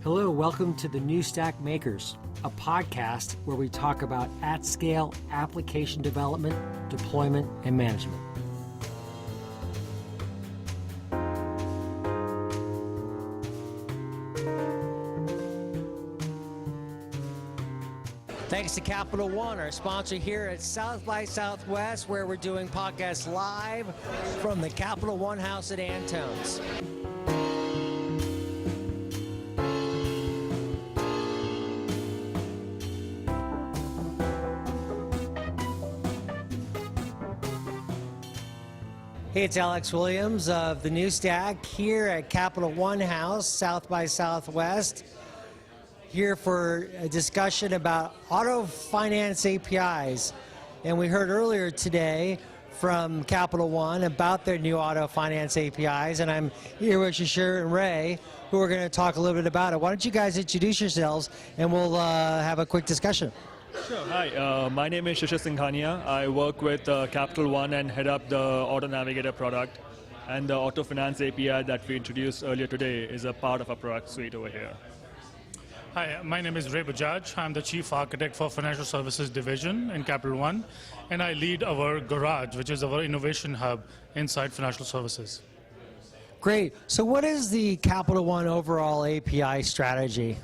Hello, welcome to the New Stack Makers, a podcast where we talk about at-scale application development, deployment, and management. Thanks to Capital One, our sponsor here at South by Southwest, where we're doing podcasts live from the Capital One house at Antone's. Hey, it's Alex Williams of the New Stack here at Capital One House, South by Southwest, here for a discussion about auto finance APIs. And we heard earlier today from Capital One about their new auto finance APIs, and I'm here with Shashir and Ray, who are going to talk a little bit about it. Why don't you guys introduce yourselves, and we'll have a quick discussion. Sure. Hi, my name is Shashir Singhania. I work with Capital One and head up the Auto Navigator product. And the Auto Finance API that we introduced earlier today is a part of our product suite over here. Hi, my name is Ray Bajaj. I'm the Chief Architect for Financial Services Division in Capital One, and I lead our Garage, which is our innovation hub inside financial services. Great. So what is the Capital One overall API strategy?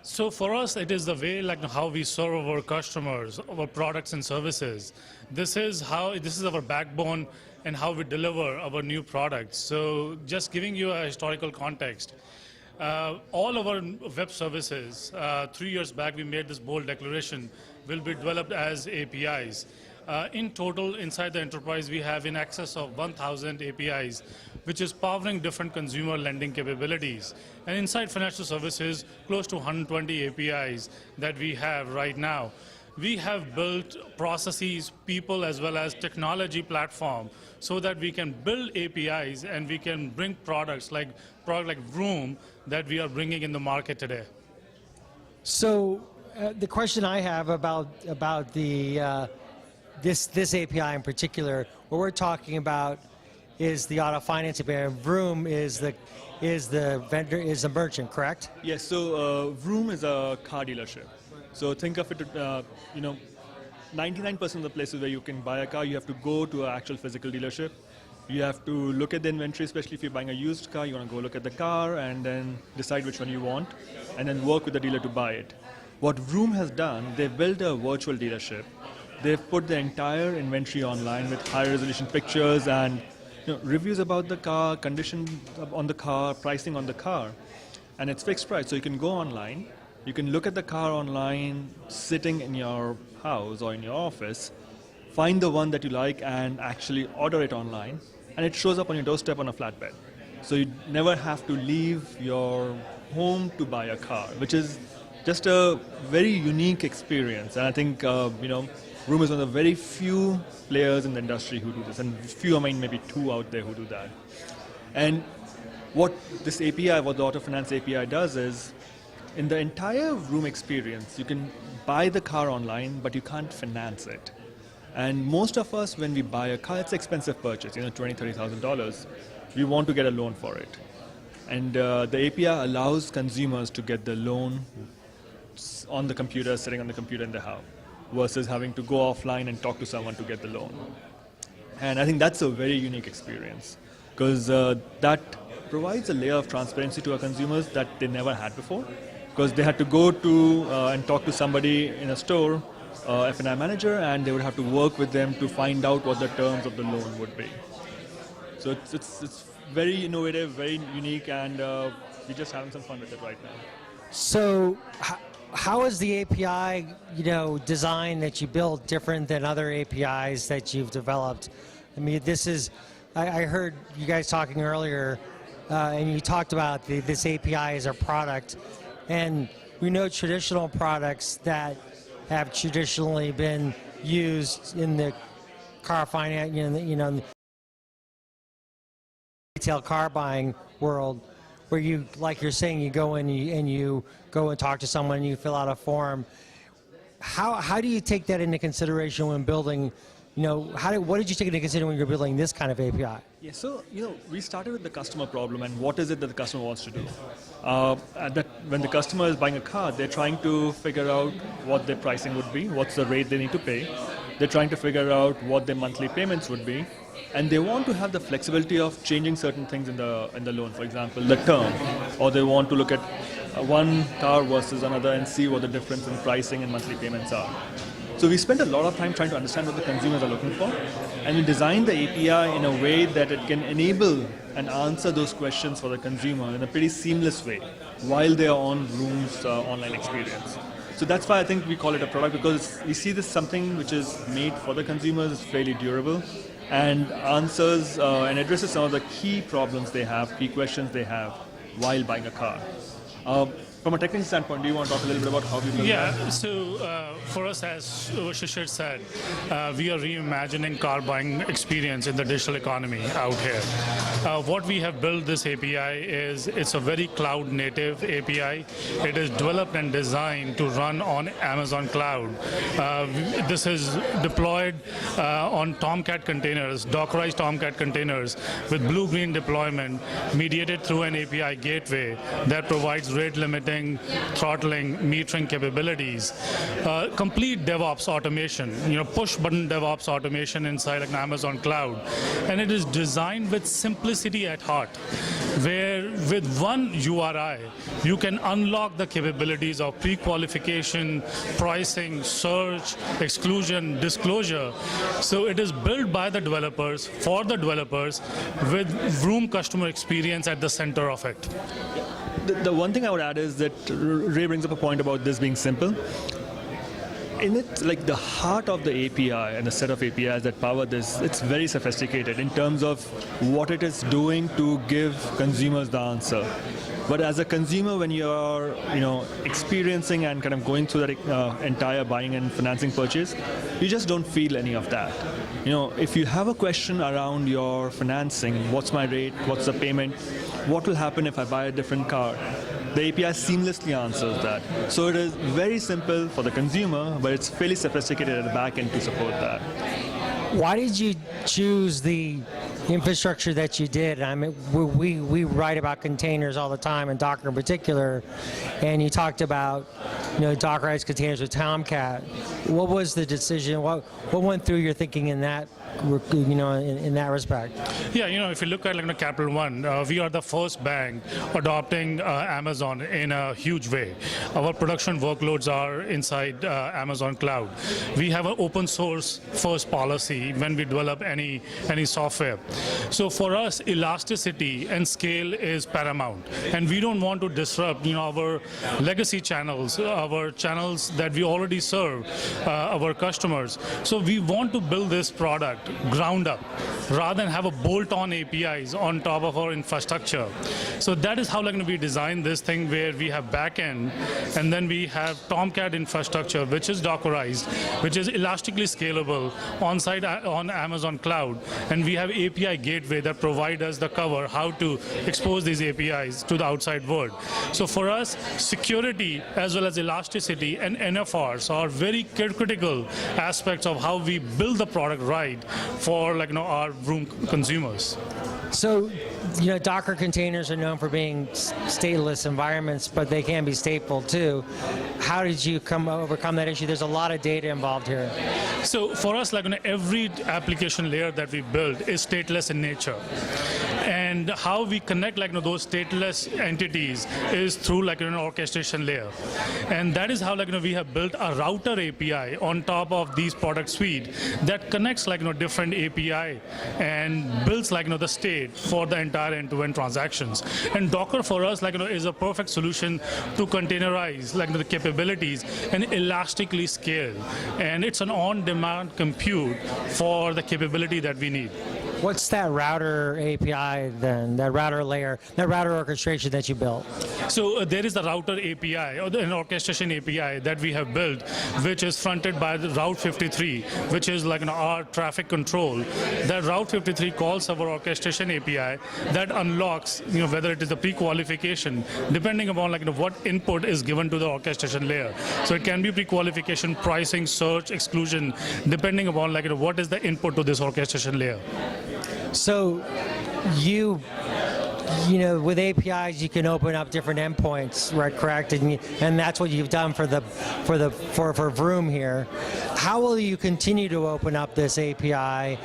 So for us, it is the way how we serve our customers, our products and services. This is our backbone and how we deliver our new products. So just giving you a historical context, all of our web services, 3 years back we made this bold declaration, will be developed as APIs. In total, inside the enterprise, we have in excess of 1,000 APIs, which is powering different consumer lending capabilities. And inside financial services, close to 120 APIs that we have right now. We have built processes, people, as well as technology platform so that we can build APIs and we can bring products like Vroom that we are bringing in the market today. So the question I have about the this API in particular, what we're talking about is the auto finance API. Vroom is the merchant, correct? Yes. So Vroom is a car dealership. So think of it, 99% of the places where you can buy a car, you have to go to an actual physical dealership. You have to look at the inventory, especially if you're buying a used car. You want to go look at the car and then decide which one you want, and then work with the dealer to buy it. What Vroom has done, they've built a virtual dealership. They've put the entire inventory online with high-resolution pictures and reviews about the car, condition on the car, pricing on the car, and it's fixed price. So you can go online, you can look at the car online, sitting in your house or in your office, find the one that you like and actually order it online, and it shows up on your doorstep on a flatbed. So you never have to leave your home to buy a car, which is just a very unique experience. And I think Vroom is one of the very few players in the industry who do this, and few, maybe two out there who do that. And what this API, what the Auto Finance API does is, in the entire Vroom experience, you can buy the car online, but you can't finance it. And most of us, when we buy a car, it's an expensive purchase, $20,000, $30,000. We want to get a loan for it. And the API allows consumers to get the loan on the computer, sitting on the computer in the house, versus having to go offline and talk to someone to get the loan. And I think that's a very unique experience, because that provides a layer of transparency to our consumers that they never had before, because they had to go to and talk to somebody in a store, F&I manager, and they would have to work with them to find out what the terms of the loan would be. So it's very innovative, very unique, and we're just having some fun with it right now. So how is the API, design that you built different than other APIs that you've developed? I mean, I heard you guys talking earlier, and you talked about this API as a product, and we know traditional products that have traditionally been used in the car finance, in the retail car buying world, where you, like you're saying, you go in and you go and talk to someone, and you fill out a form. How do you take that into consideration when building what did you take into consideration when you're building this kind of API? Yeah, so we started with the customer problem and what is it that the customer wants to do. When the customer is buying a car, they're trying to figure out what their pricing would be, what's the rate they need to pay. They're trying to figure out what their monthly payments would be, and they want to have the flexibility of changing certain things in the loan. For example, the term, or they want to look at one car versus another and see what the difference in pricing and monthly payments are. So we spent a lot of time trying to understand what the consumers are looking for, and we designed the API in a way that it can enable and answer those questions for the consumer in a pretty seamless way while they are on Vroom's online experience. So that's why I think we call it a product, because we see this something which is made for the consumers, is fairly durable, and answers and addresses some of the key problems they have, key questions they have while buying a car. From a technical standpoint, do you want to talk a little bit about how we build that? So for us, as Shishir said, we are reimagining car buying experience in the digital economy out here. What we have built this API is, it's a very cloud native API. It is developed and designed to run on Amazon Cloud. This is deployed on Tomcat containers, Dockerized Tomcat containers with blue-green deployment mediated through an API gateway that provides rate limiting, throttling, metering capabilities, complete DevOps automation, push button DevOps automation inside an Amazon Cloud. And it is designed with simplicity at heart, where with one URI, you can unlock the capabilities of pre-qualification, pricing, search, exclusion, disclosure. So it is built by the developers, for the developers, with Vroom customer experience at the center of it. The one thing I would add is that Ray brings up a point about this being simple. In it, like the heart of the API and the set of APIs that power this, it's very sophisticated in terms of what it is doing to give consumers the answer. But as a consumer, when you're experiencing and kind of going through that entire buying and financing purchase, you just don't feel any of that. If you have a question around your financing, what's my rate, what's the payment, what will happen if I buy a different car, the API seamlessly answers that. So it is very simple for the consumer, but it's fairly sophisticated at the back end to support that. Why did you choose the infrastructure that you did? I mean, we write about containers all the time, and Docker in particular, and you talked about Dockerized containers with Tomcat. What was the decision? What went through your thinking in that? In that respect? Yeah, if you look at Capital One, we are the first bank adopting Amazon in a huge way. Our production workloads are inside Amazon Cloud. We have an open source first policy when we develop any software. So for us, elasticity and scale is paramount, and we don't want to disrupt our legacy channels, our channels that we already serve our customers. So we want to build this product ground up rather than have a bolt-on APIs on top of our infrastructure. So that is how we design this thing, where we have backend, and then we have Tomcat infrastructure, which is Dockerized, which is elastically scalable on-site on Amazon Cloud, and we have API gateway that provide us the cover how to expose these APIs to the outside world. So for us, security as well as elasticity and NFRs are very critical aspects of how we build the product right for our Vroom consumers. So, Docker containers are known for being stateless environments, but they can be stateful too. How did you overcome that issue? There's a lot of data involved here. So for us, every application layer that we build is stateless in nature. And how we connect those stateless entities is through an orchestration layer. And that is how we have built a router API on top of these product suite that connects different API and builds the state for the entire end-to-end transactions. And Docker for us is a perfect solution to containerize the capabilities and elastically scale. And it's an on-demand compute for the capability that we need. What's that router API then, that router layer, that router orchestration that you built? So there is the router API or an orchestration API that we have built, which is fronted by the Route 53, which is like our traffic control. That Route 53 calls our orchestration API that unlocks, whether it is the pre-qualification, depending upon what input is given to the orchestration layer. So it can be pre-qualification, pricing, search, exclusion, depending upon what is the input to this orchestration layer. So with APIs, you can open up different endpoints, right? Correct, and that's what you've done for Vroom here. How will you continue to open up this API,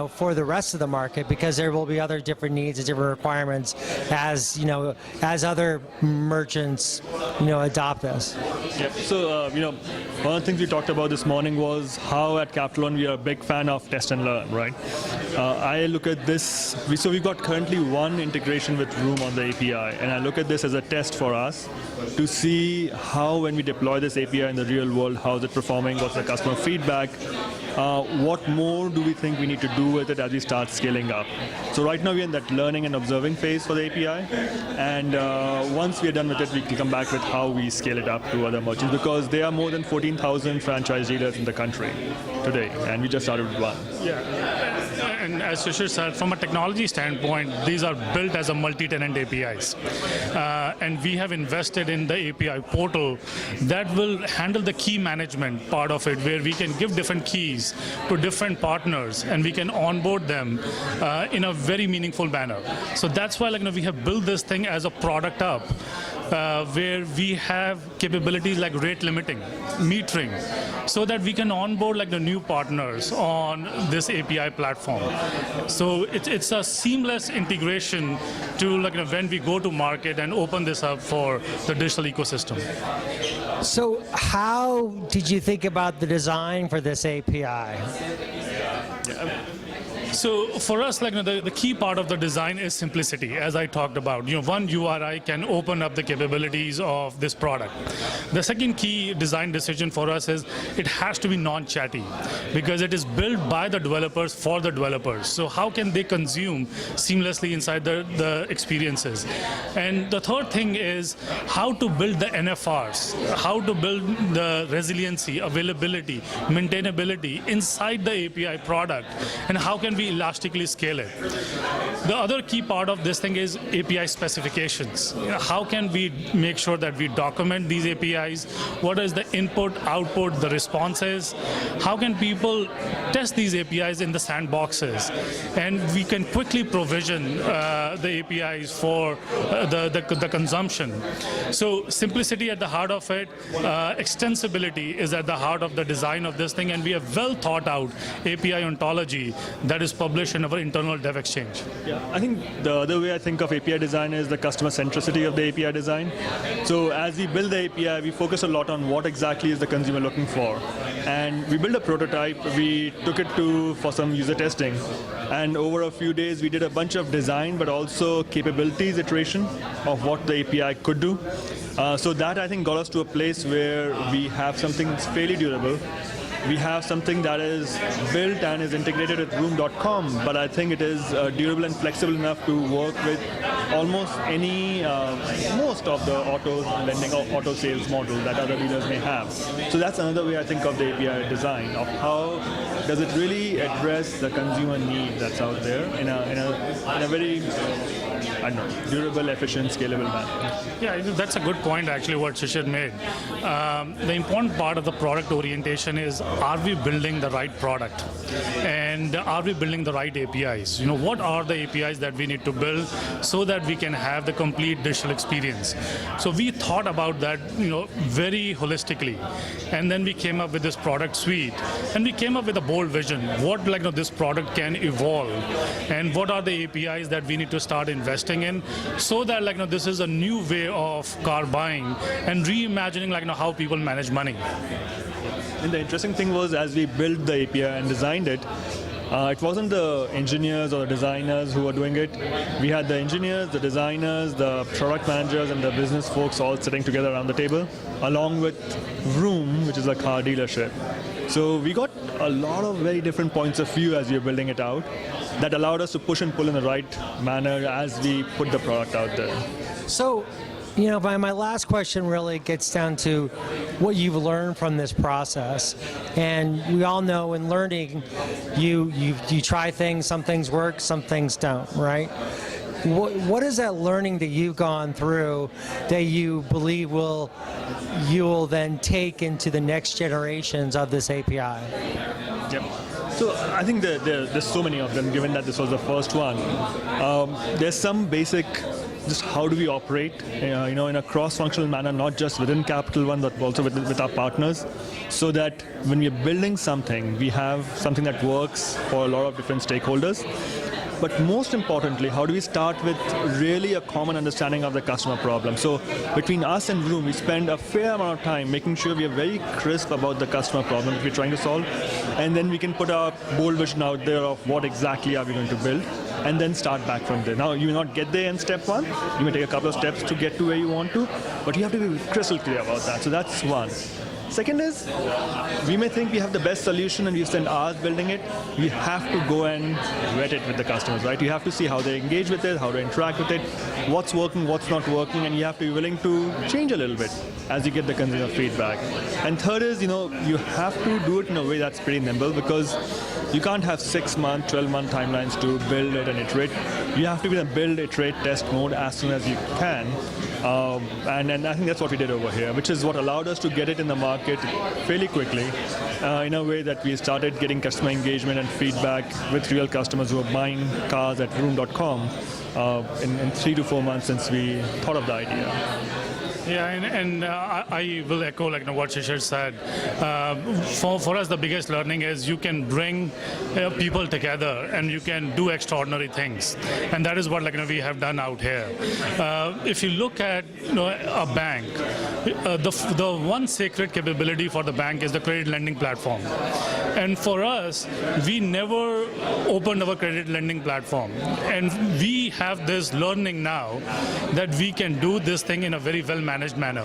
for the rest of the market? Because there will be other different needs and different requirements as other merchants, adopt this. Yep. So, one of the things we talked about this morning was how at Capital One we are a big fan of test and learn, right? I look at this, so we've got currently one integration with Vroom on the API, and I look at this as a test for us to see how, when we deploy this API in the real world, how is it performing, what's the customer feedback, what more do we think we need to do with it as we start scaling up. So right now we're in that learning and observing phase for the API, and once we're done with it, we can come back with how we scale it up to other merchants, because there are more than 14,000 franchise dealers in the country today, and we just started with one. Yeah. And as Shishir said, from a technology standpoint, these are built as a multi-tenant APIs. And we have invested in the API portal that will handle the key management part of it, where we can give different keys to different partners and we can onboard them in a very meaningful manner. So that's why we have built this thing as a product up, where we have capabilities like rate limiting, metering, so that we can onboard the new partners on this API platform. So it's a seamless integration to when we go to market and open this up for the digital ecosystem. So how did you think about the design for this API? So for us, the key part of the design is simplicity, as I talked about. One URI can open up the capabilities of this product. The second key design decision for us is it has to be non-chatty, because it is built by the developers for the developers. So how can they consume seamlessly inside the experiences? And the third thing is how to build the NFRs, how to build the resiliency, availability, maintainability inside the API product, and how can we elastically scale it. The other key part of this thing is API specifications. How can we make sure that we document these APIs? What is the input, output, the responses? How can people test these APIs in the sandboxes? And we can quickly provision the APIs for the consumption. So simplicity at the heart of it, extensibility is at the heart of the design of this thing, and we have well thought out API ontology that is published in our internal dev exchange. Yeah, I think the other way I think of API design is the customer centricity of the API design. So as we build the API, we focus a lot on what exactly is the consumer looking for. And we built a prototype, we took it for some user testing. And over a few days, we did a bunch of design, but also capabilities iteration of what the API could do. So that, I think, got us to a place where we have something that's fairly durable. We have something that is built and is integrated with Vroom.com, but I think it is durable and flexible enough to work with almost most of the auto lending or auto sales model that other dealers may have. So that's another way I think of the API design, of how does it really address the consumer need that's out there in a very, durable, efficient, scalable manner. Yeah, that's a good point actually what Shishir made. The important part of the product orientation is, are we building the right product? And are we building the right APIs? What are the APIs that we need to build so that we can have the complete digital experience? So we thought about that, very holistically. And then we came up with this product suite. And we came up with a bold vision. What this product can evolve, and what are the APIs that we need to start investing in, so that this is a new way of car buying and reimagining how people manage money. And the interesting thing was, as we built the API and designed it, it wasn't the engineers or the designers who were doing it. We had the engineers, the designers, the product managers, and the business folks all sitting together around the table, along with Vroom, which is a car dealership. So we got a lot of very different points of view as we were building it out that allowed us to push and pull in the right manner as we put the product out there. So, my last question really gets down to what you've learned from this process. And we all know in learning, you try things, some things work, some things don't, right? What is that learning that you've gone through that you believe you will then take into the next generations of this API? Yep. So I think there's so many of them, given that this was the first one. There's some basic, just how do we operate, in a cross-functional manner, not just within Capital One, but also with our partners, so that when we're building something, we have something that works for a lot of different stakeholders. But most importantly, how do we start with really a common understanding of the customer problem? So between us and Vroom, we spend a fair amount of time making sure we are very crisp about the customer problem that we're trying to solve. And then we can put our bold vision out there of what exactly are we going to build, and then start back from there. Now, you may not get there in step one. You may take a couple of steps to get to where you want to, but you have to be crystal clear about that. So that's one. Second is, we may think we have the best solution and we spend hours building it. We have to go and vet it with the customers, right? You have to see how they engage with it, how they interact with it, what's working, what's not working, and you have to be willing to change a little bit as you get the consumer feedback. And third is, you have to do it in a way that's pretty nimble, because you can't have 6-month, 12-month timelines to build it and iterate. You have to be in a build, iterate, test mode as soon as you can. And I think that's what we did over here, which is what allowed us to get it in the market fairly quickly, in a way that we started getting customer engagement and feedback with real customers who are buying cars at Vroom.com in 3 to 4 months since we thought of the idea. Yeah, and I will echo what Shishir said. For us, the biggest learning is you can bring people together and you can do extraordinary things, and that is what we have done out here. If you look at a bank, the one sacred capability for the bank is the credit lending platform. And for us, we never opened our credit lending platform, and we have this learning now that we can do this thing in a very well-managed manner.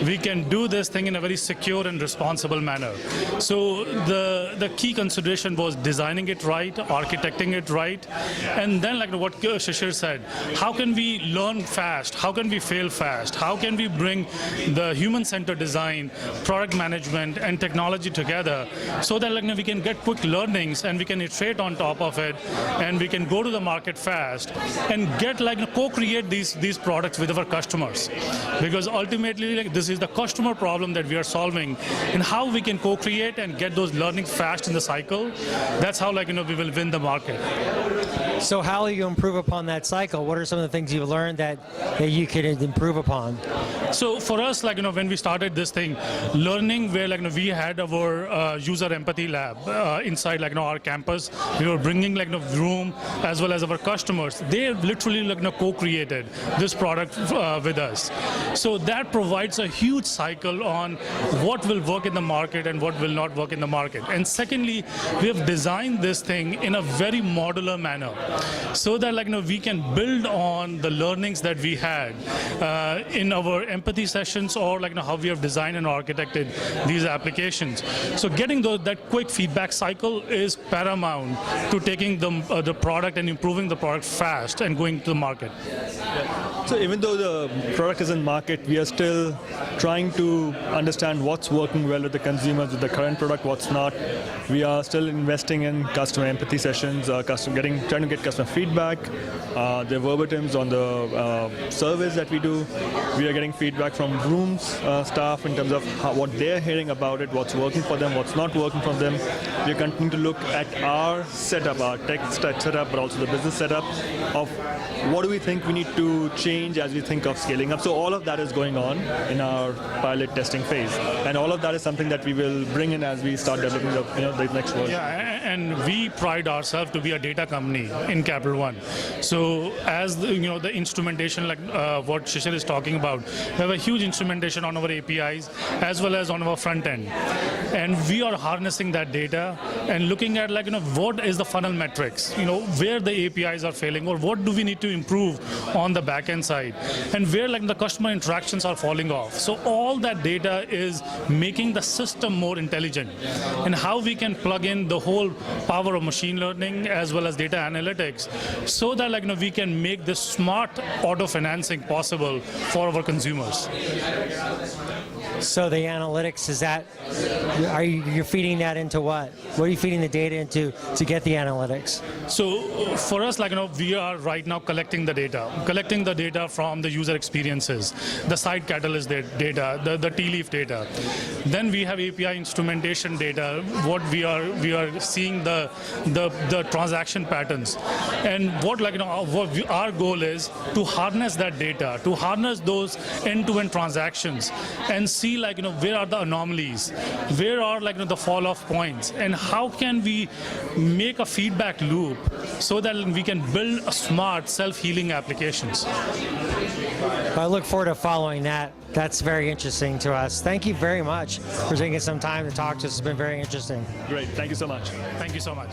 We can do this thing in a very secure and responsible manner. So the key consideration was designing it right, architecting it right, and then what Shishir said, how can we learn fast? How can we fail fast? How can we bring the human-centered design, product management, and technology together so that we can get quick learnings and we can iterate on top of it, and we can go to the market fast and get co-create these products with our customers. Because ultimately, this is the customer problem that we are solving, and how we can co-create and get those learnings fast in the cycle. That's how we will win the market. So how will you improve upon that cycle? What are some of the things you've learned that you can improve upon? So for us, when we started this thing, learning where we had our user empathy lab inside our campus. We were bringing Vroom as well as our customers. They literally co-created this product with us. So that provides a huge cycle on what will work in the market and what will not work in the market. And secondly, we have designed this thing in a very modular manner, so that we can build on the learnings that we had in our empathy sessions, or how we have designed and architected these applications. So getting that quick feedback cycle is paramount to taking the product and improving the product fast and going to the market. So even though the product is in market, we are still trying to understand what's working well with the consumers with the current product, what's not. We are still investing in customer empathy sessions, trying to get customer feedback, their verbatims on the surveys that we do. We are getting feedback from Vroom's staff in terms of what they're hearing about it, what's working for them, what's not working for them. We're continuing to look at our setup, our tech setup, but also the business setup of what do we think we need to change as we think of scaling up. So all of that is going on in our pilot testing phase, and all of that is something that we will bring in as we start developing the next version. Yeah, and we pride ourselves to be a data company in Capital One. So as the instrumentation, what Shishir is talking about, we have a huge instrumentation on our APIs as well as on our front end, and we are harnessing that data and looking at what is the funnel metrics, where the APIs are failing, or what do we need to improve on the back end side, and where the customer interactions are falling off. So all that data is making the system more intelligent, and how we can plug in the whole power of machine learning as well as data analytics analytics, so that we can make this smart auto financing possible for our consumers. So the analytics, is that, you're feeding that into what? What are you feeding the data into to get the analytics? So for us, we are right now collecting the data from the user experiences, the site catalyst data, the tea leaf data. Then we have API instrumentation data. What we are seeing the transaction patterns, and what our goal is to harness that data, to harness those end-to-end transactions, and see where are the anomalies, where are the fall-off points, and how can we make a feedback loop so that we can build a smart self-healing applications. I look forward to following that. That's very interesting to us. Thank you very much for taking some time to talk to us. It's been very interesting. Great. Thank you so much. Thank you so much.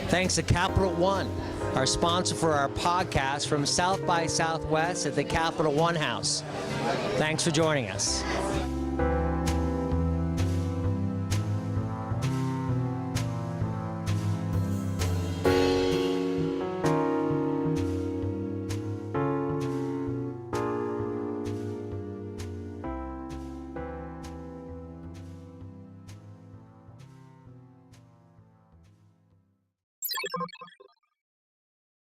Thanks to Capital One, our sponsor for our podcast from South by Southwest at the Capital One House. Thanks for joining us.